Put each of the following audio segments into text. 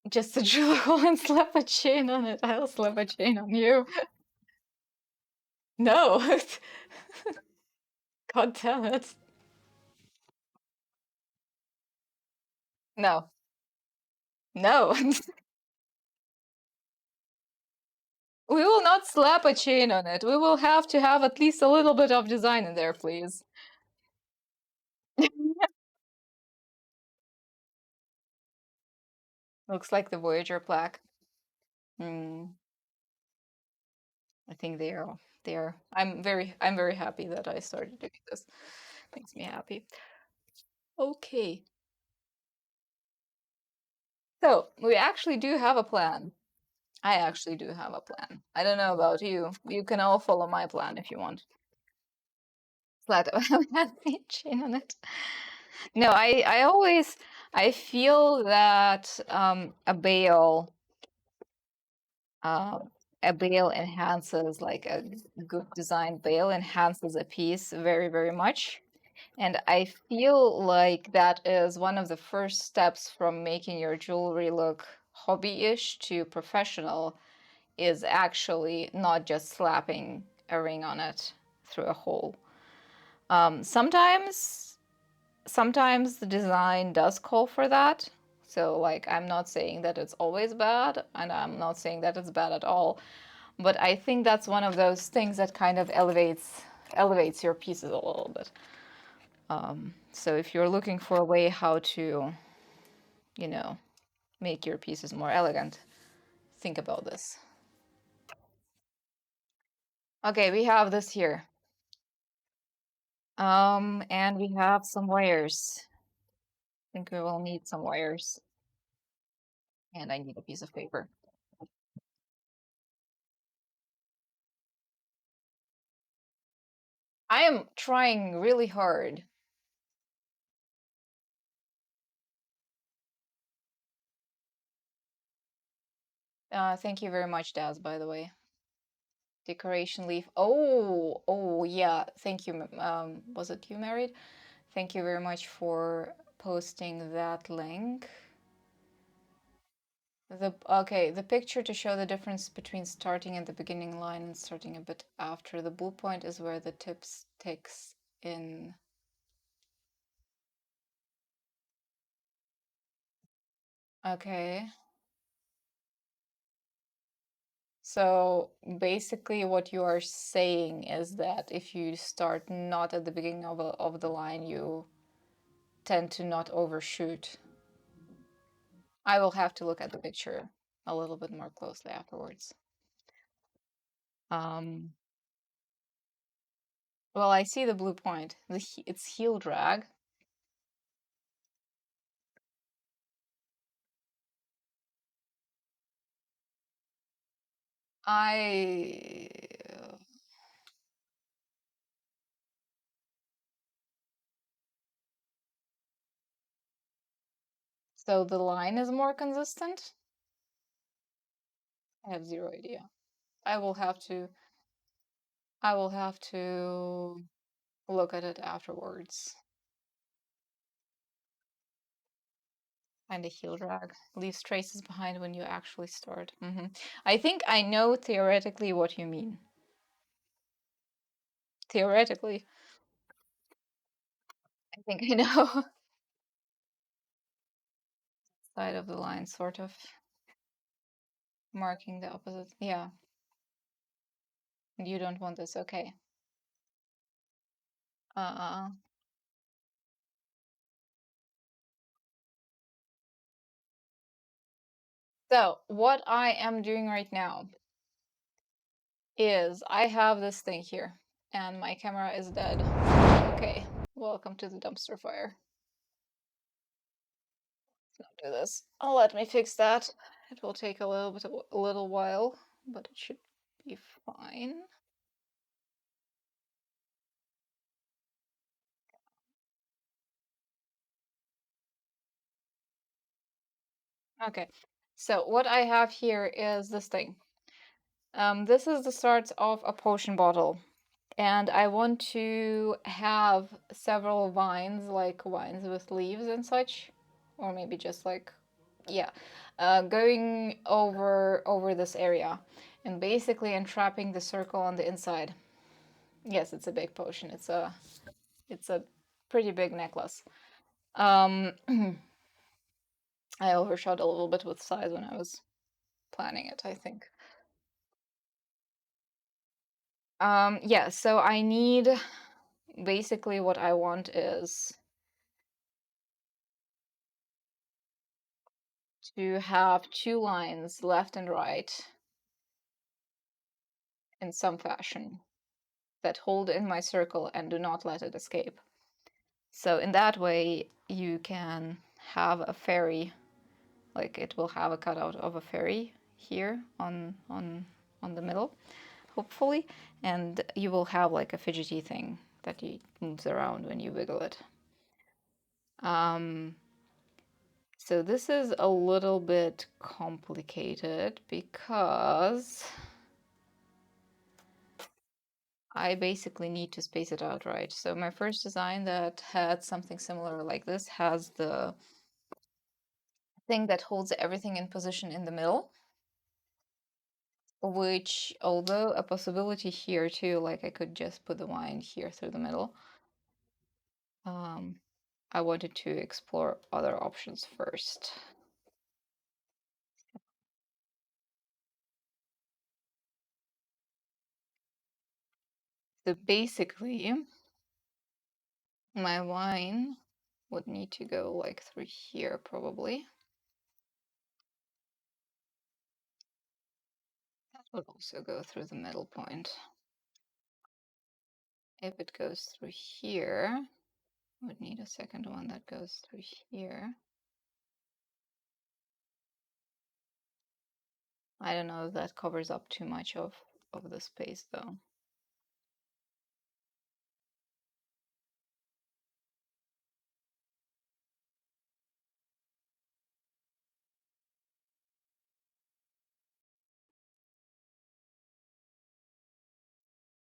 Just a drill a hole and slap a chain on it. I'll slap a chain on you. No. God damn it. No. No. We will not slap a chain on it. We will have to have at least a little bit of design in there, please. Looks like the Voyager plaque. Hmm. I think they are. They are. I'm very happy that I started doing this. Makes me happy. Okay. So we actually do have a plan. I actually do have a plan. I don't know about you. You can all follow my plan if you want. Flat handmade chain on it. No, I feel that uh, a bail enhances, like a good designed bail enhances a piece very, very much. And I feel like that is one of the first steps from making your jewelry look hobby-ish to professional, is actually not just slapping a ring on it through a hole. Sometimes the design does call for that. So like, I'm not saying that it's always bad, and I'm not saying that it's bad at all. But I think that's one of those things that kind of elevates your pieces a little bit. So if you're looking for a way how to, you know, make your pieces more elegant, think about this. Okay, we have this here. And we have some wires. I think we will need some wires. And I need a piece of paper. I am trying really hard. Thank you very much, Daz, by the way. Decoration leaf. Oh, yeah. Thank you. Was it you, Married? Thank you very much for posting that link. The picture to show the difference between starting at the beginning line and starting a bit after. The blue point is where the tip sticks in. Okay. So basically what you are saying is that if you start not at the beginning of the line, you tend to not overshoot. I will have to look at the picture a little bit more closely afterwards. Um, well, I see the blue point. It's heel drag. I So the line is more consistent? I have zero idea. I will have to I will have to look at it afterwards. And a heel drag leaves traces behind when you actually start. I think I know theoretically what you mean. Theoretically, I think I know. Side of the line, sort of marking the opposite. Yeah, you don't want this. Okay. Uh, so what I am doing right now is I have this thing here, and my camera is dead. Okay, welcome to the dumpster fire. Let's not do this. Oh, let me fix that. It will take a little while, but it should be fine. Okay, so what I have here is this thing. This is the start of a potion bottle, and I want to have several vines, like vines with leaves and such, or maybe just like yeah, going over this area, and basically entrapping the circle on the inside. Yes, it's a big potion. It's a pretty big necklace. Um, I overshot a little bit with size when I was planning it, I think. Yeah, so I need basically what I want is to have two lines left and right in some fashion that hold in my circle and do not let it escape. So in that way, you can have a fairy, like it will have a cutout of a fairy here on the middle, hopefully, and you will have like a fidgety thing that moves around when you wiggle it. Um, so this is a little bit complicated because I basically need to space it out right. So my first design that had something similar like this has the thing that holds everything in position in the middle, which, although a possibility here too, like I could just put the wine here through the middle, I wanted to explore other options first. So basically, my wine would need to go like through here probably. That would also go through the middle point. If it goes through here, I would need a second one that goes through here. I don't know if that covers up too much of the space though.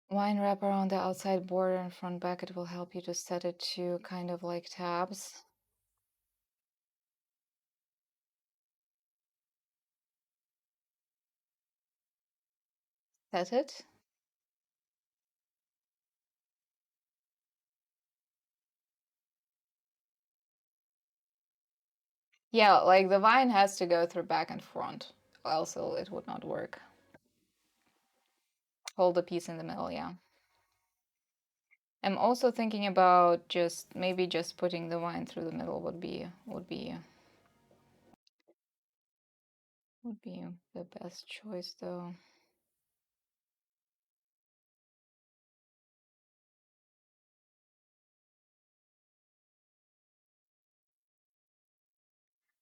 Wine wrapper on the outside border and front back, it will help you to set it to kind of like tabs. Set it. Yeah, like the vine has to go through back and front, else it would not work. Hold the piece in the middle, yeah. I'm also thinking about just maybe just putting the vine through the middle would be the best choice though.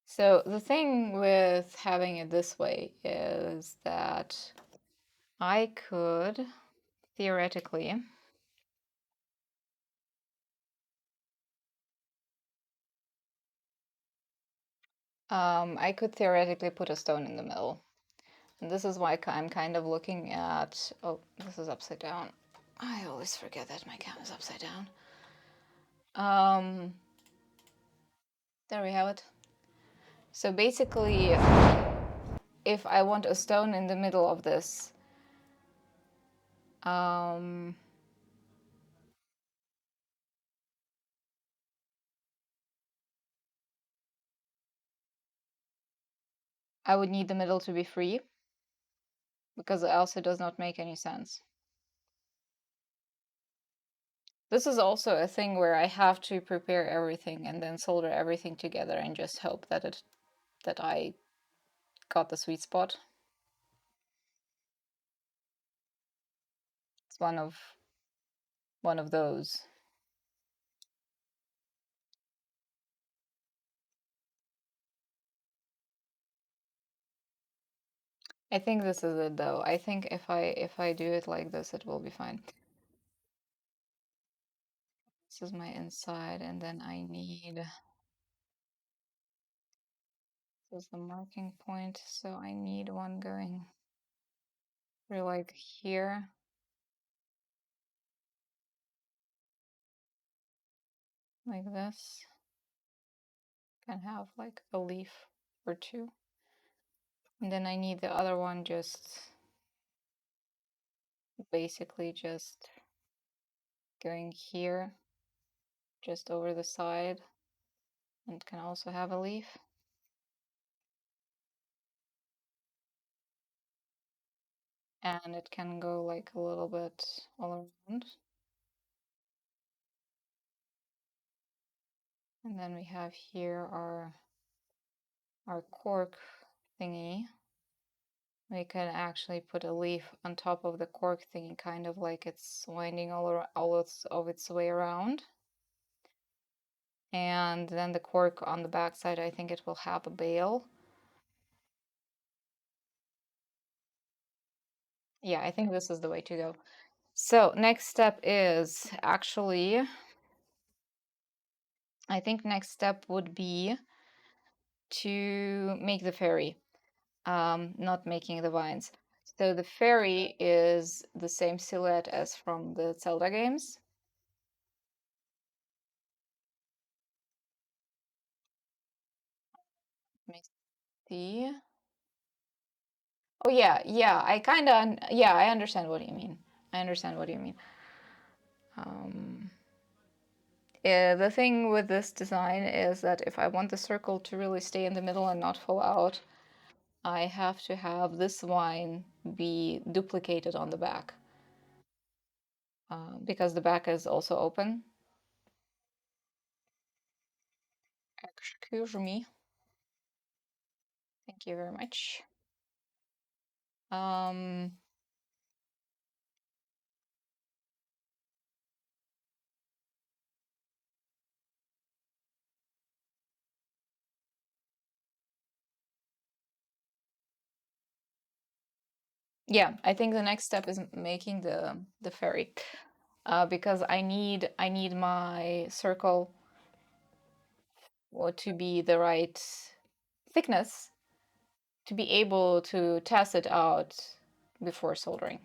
So the thing with having it this way is that I could theoretically put a stone in the middle. And this is why I'm kind of looking at, oh, this is upside down. I always forget that my camera's upside down. There we have it. So basically, if I want a stone in the middle of this, I would need the middle to be free because else it does not make any sense. This is also a thing where I have to prepare everything and then solder everything together and just hope that I got the sweet spot. It's one of those. I think this is it though. I think if I do it like this, it will be fine. This is my inside, and then I need, this is the marking point, so I need one going through like here. Like this. Can have like a leaf or two. And then I need the other one just basically just going here, just over the side, and can also have a leaf. And it can go like a little bit all around. And then we have here our cork thingy. We can actually put a leaf on top of the cork thingy, kind of like it's winding all of its way around. And then the cork on the back side, I think it will have a bail. Yeah, I think this is the way to go. So next step is actually, I think next step would be to make the fairy, not making the vines. So the fairy is the same silhouette as from the Zelda games. Let me see. Oh yeah, yeah. Yeah, I understand what you mean. I understand what you mean. The thing with this design is that if I want the circle to really stay in the middle and not fall out, I have to have this vine be duplicated on the back, because the back is also open. Excuse me. Thank you very much. Um, yeah, I think the next step is making the fairy, because I need my circle to be the right thickness to be able to test it out before soldering.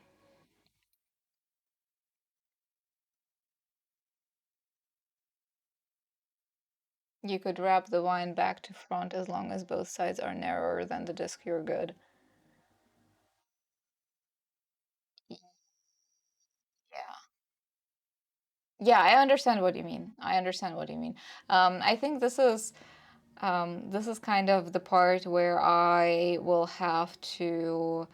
You could wrap the wine back to front as long as both sides are narrower than the disc, you're good. Yeah. Yeah, I understand what you mean. I understand what you mean. I think this is kind of the part where I will have to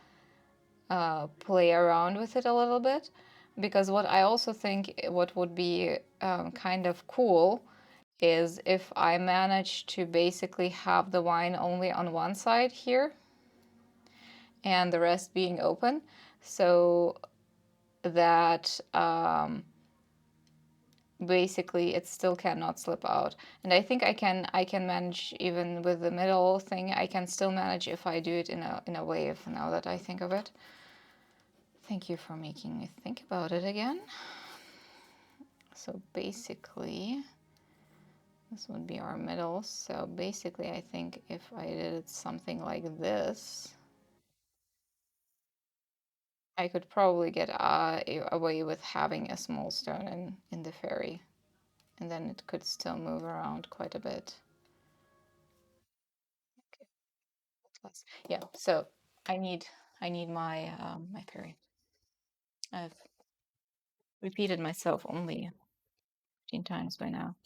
play around with it a little bit, because what I also think what would be kind of cool is if I manage to basically have the wine only on one side here and the rest being open, so that basically it still cannot slip out. And I think I can manage even with the middle thing. I can still manage if I do it in a wave, now that I think of it. Thank you for making me think about it again. So basically this would be our middle. So basically I think if I did something like this, I could probably get away with having a small stone in the fairy, and then it could still move around quite a bit. Okay. Yeah, so I need my fairy. I've repeated myself only 15 times by now.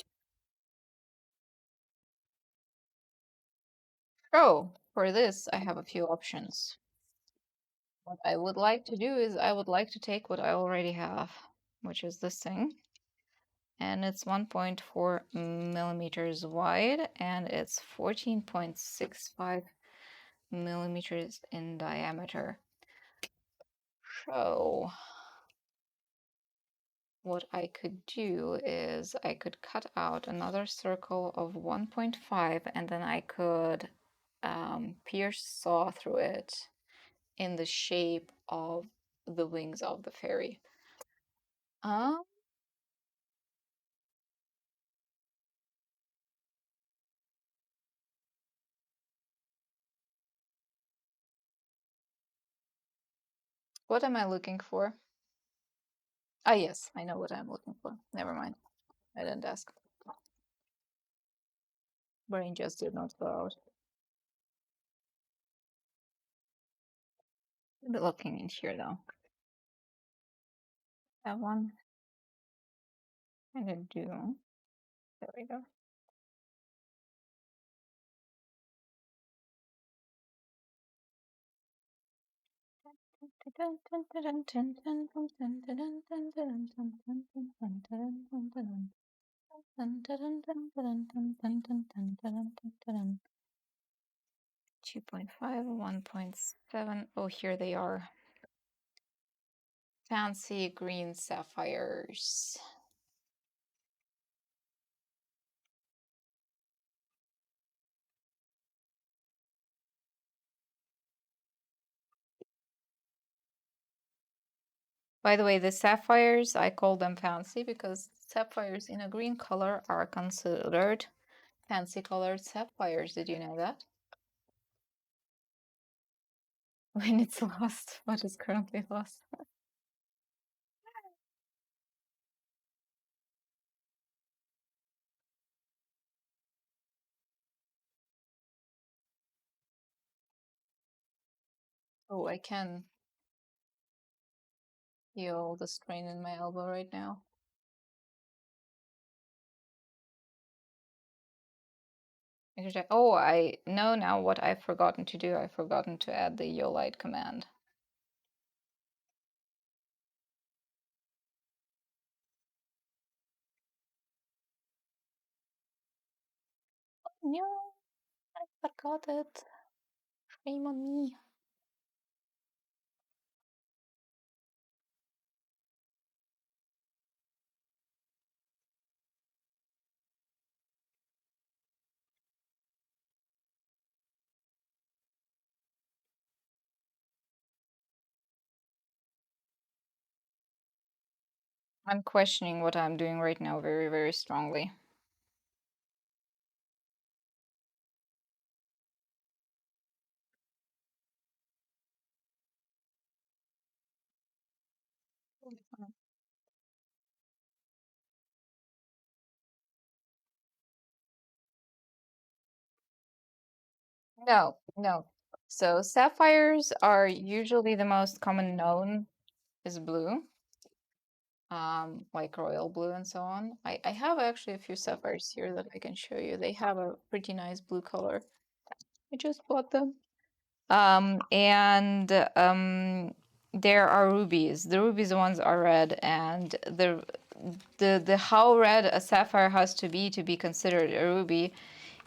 Oh, for this I have a few options. What I would like to do is I would like to take what I already have, which is this thing, and it's 1.4 millimeters wide and it's 14.65 millimeters in diameter. So what I could do is I could cut out another circle of 1.5 and then I could pierce saw through it in the shape of the wings of the fairy. Um, what am I looking for? Ah, yes, I know what I'm looking for. Never mind. I didn't ask. Brain just did not go out. Be looking in here though. That one. And a do. There we go. Two 2.5, 1.7. Oh, here they are. Fancy green sapphires. By the way, the sapphires, I call them fancy because sapphires in a green color are considered fancy colored sapphires. Did you know that? When it's lost, what is currently lost? Oh, I can feel the strain in my elbow right now. Oh, I know now what I've forgotten to do. I've forgotten to add the Yolite command. No, I forgot it. Shame on me. I'm questioning what I'm doing right now very, very strongly. No, no. So sapphires are usually the most common known is blue, like royal blue and so on. I have actually a few sapphires here that I can show you. They have a pretty nice blue color. I just bought them. And there are rubies. The rubies ones are red, and the how red a sapphire has to be considered a ruby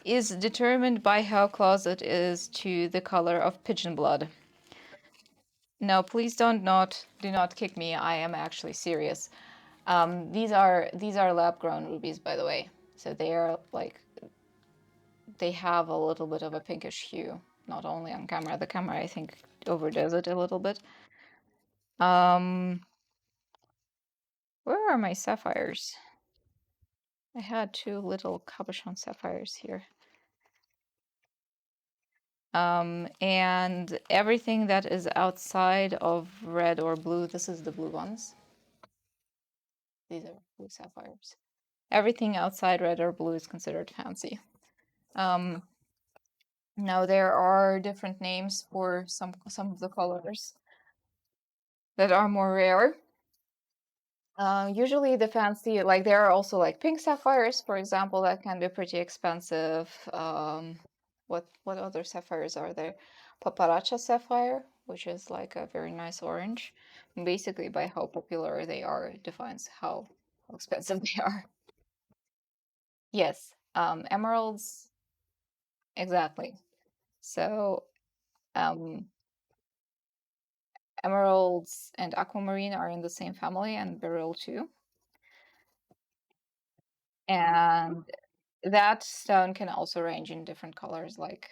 is determined by how close it is to the color of pigeon blood. No, please do not kick me. I am actually serious. These are lab grown rubies, by the way. So they are like they have a little bit of a pinkish hue. Not only on camera, the camera I think overdoes it a little bit. Where are my sapphires? I had two little cabochon sapphires here. And everything that is outside of red or blue, this is the blue ones. These are blue sapphires. Everything outside red or blue is considered fancy. Now there are different names for some of the colors that are more rare. Usually the fancy, like there are also like pink sapphires, for example, that can be pretty expensive. What other sapphires are there? Paparacha sapphire, which is like a very nice orange. Basically, by how popular they are, it defines how expensive they are. Yes, emeralds, exactly. So, um, emeralds and aquamarine are in the same family, and beryl too. And that stone can also range in different colors, like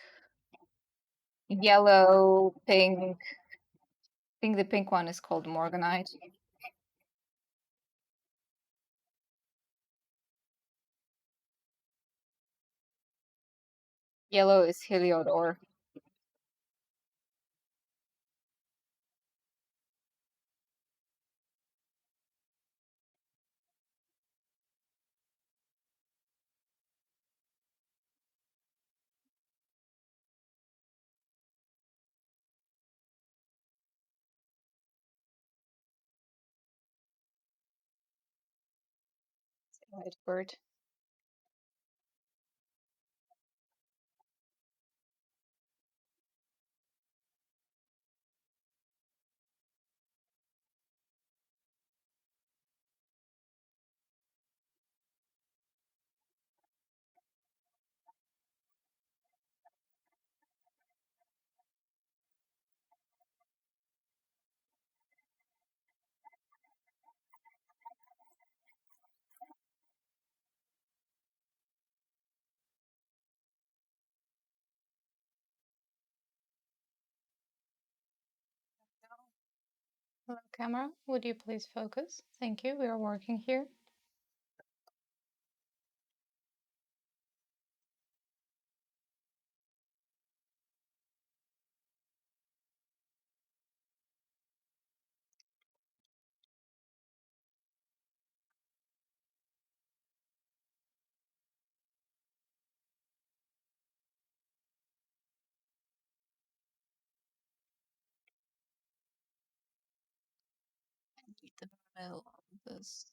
yellow, pink. I think the pink one is called morganite. Yellow is heliodor. Right, Bert. Hello, camera. Would you please focus? Thank you. We are working here. The middle of this.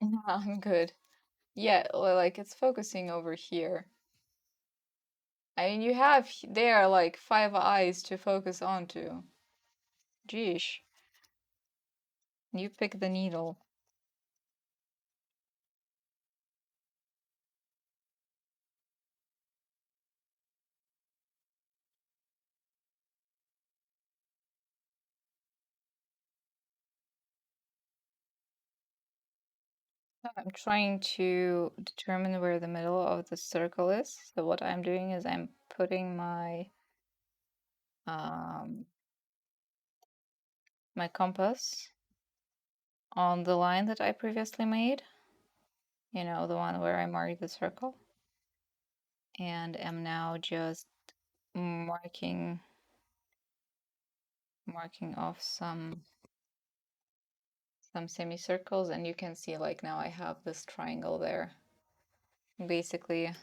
No, I'm good. Yeah, well, like it's focusing over here. I mean, you have there like 5 eyes to focus onto. Geesh. You pick the needle. I'm trying to determine where the middle of the circle is. So what I'm doing is I'm putting um, my compass on the line that I previously made. You know, the one where I marked the circle. And am now just marking off some semicircles, and you can see like now I have this triangle there. Basically,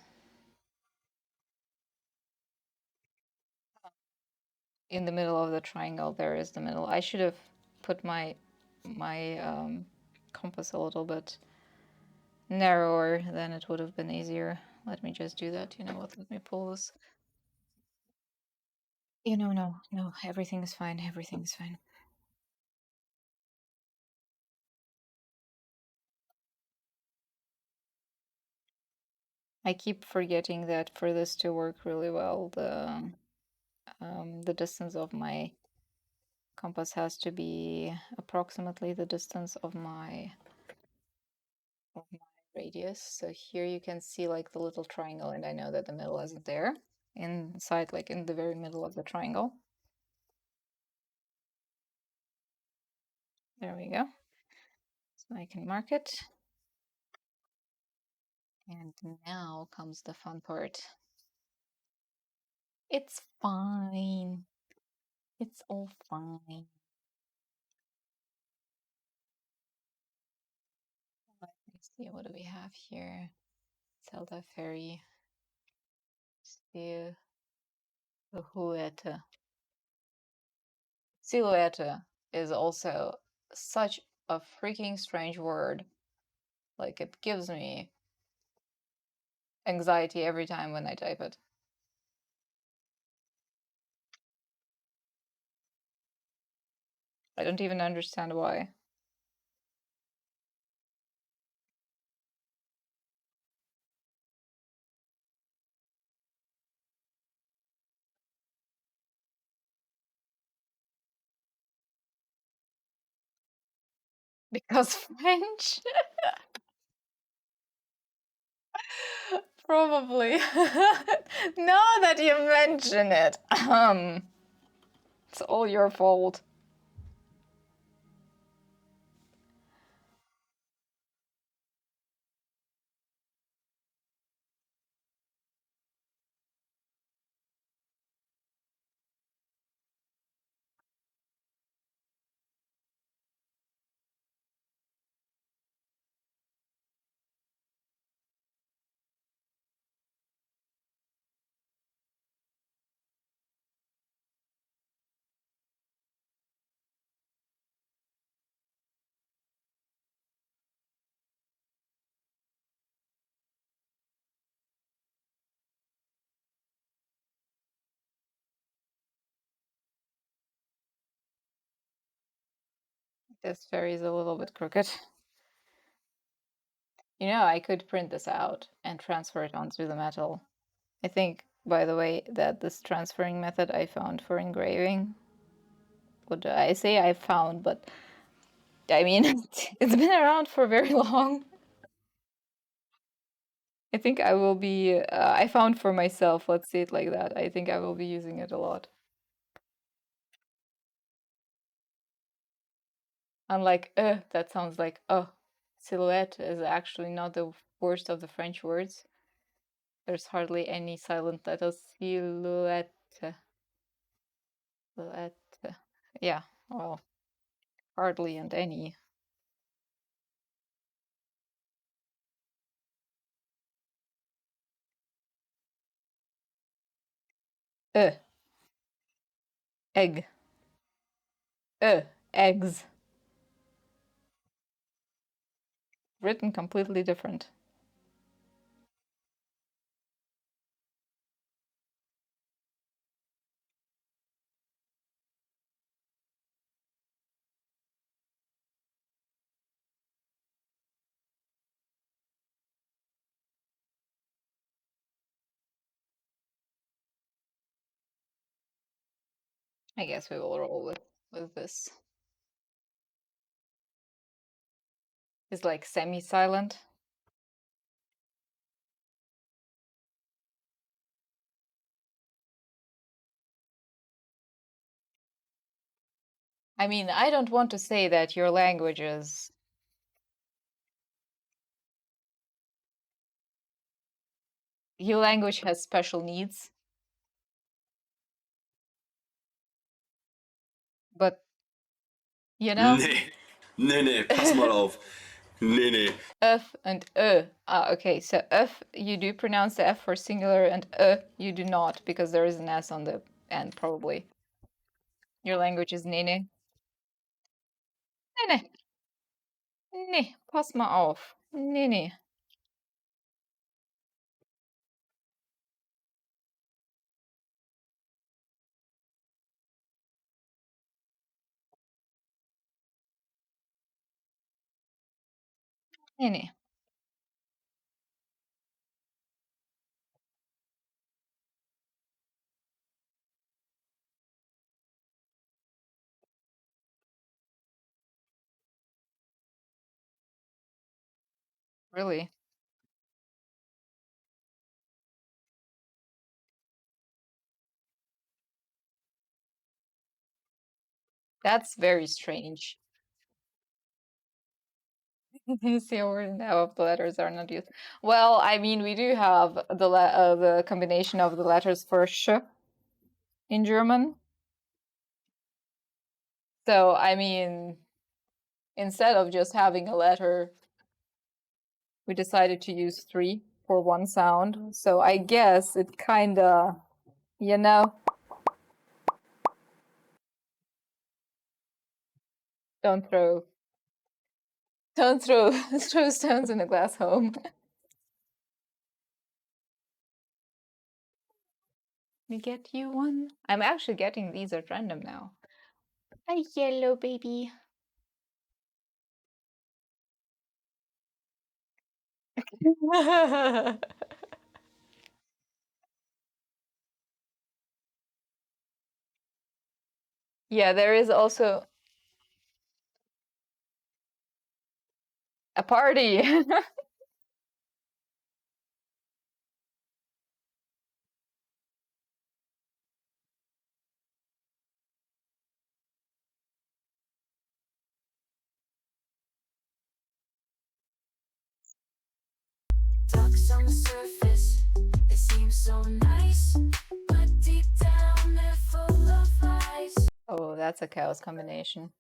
in the middle of the triangle there is the middle. I should have put my compass a little bit narrower, then it would have been easier. Let me just do that. You know what? Let me pull this. You know, no, everything is fine. Everything is fine. I keep forgetting that for this to work really well, the distance of my compass has to be approximately the distance of my radius. So here you can see like the little triangle, and I know that the middle isn't there. Inside, like in the very middle of the triangle. There we go. So I can mark it. And now comes the fun part. It's fine. It's all fine. Let me see, what do we have here? Zelda Fairy. Silhouette. Silhouette is also such a freaking strange word. Like, it gives me anxiety every time when I type it. I don't even understand why. Because French? Probably. Now that you mention it, it's all your fault. This fairy is a little bit crooked. You know, I could print this out and transfer it onto the metal. I think, by the way, that this transferring method I found for engraving. What do I say I found, but I mean, it's been around for very long. I think I will be, I found for myself, let's say it like that. I think I will be using it a lot. Unlike, that sounds like, silhouette is actually not the worst of the French words. There's hardly any silent letters. Silhouette. Silhouette. Yeah, well, hardly and any. Egg. Eggs. Written completely different. I guess we will roll with this. It's like semi-silent. I mean, I don't want to say that your language is. Your language has special needs, but you know, Nee, nee, pass mal auf. Nee. f and okay, so f you do pronounce the f for singular, and you do not because there is an s on the end. Probably your language is nene. Nene, nee, pass mal auf. Nene. Nene. Really? That's very strange. You see a word now if the letters are not used. Well, I mean, we do have the combination of the letters for sh in German. So, I mean, instead of just having a letter, we decided to use three for one sound. So I guess it kinda, you know, don't throw don't throw throw stones in a glass home. Me get you one. I'm actually getting these at random now. A yellow baby. Yeah, there is also a party. Ducks on the surface, it seems so nice, but deep down they're full of lies. Oh, that's a chaos combination.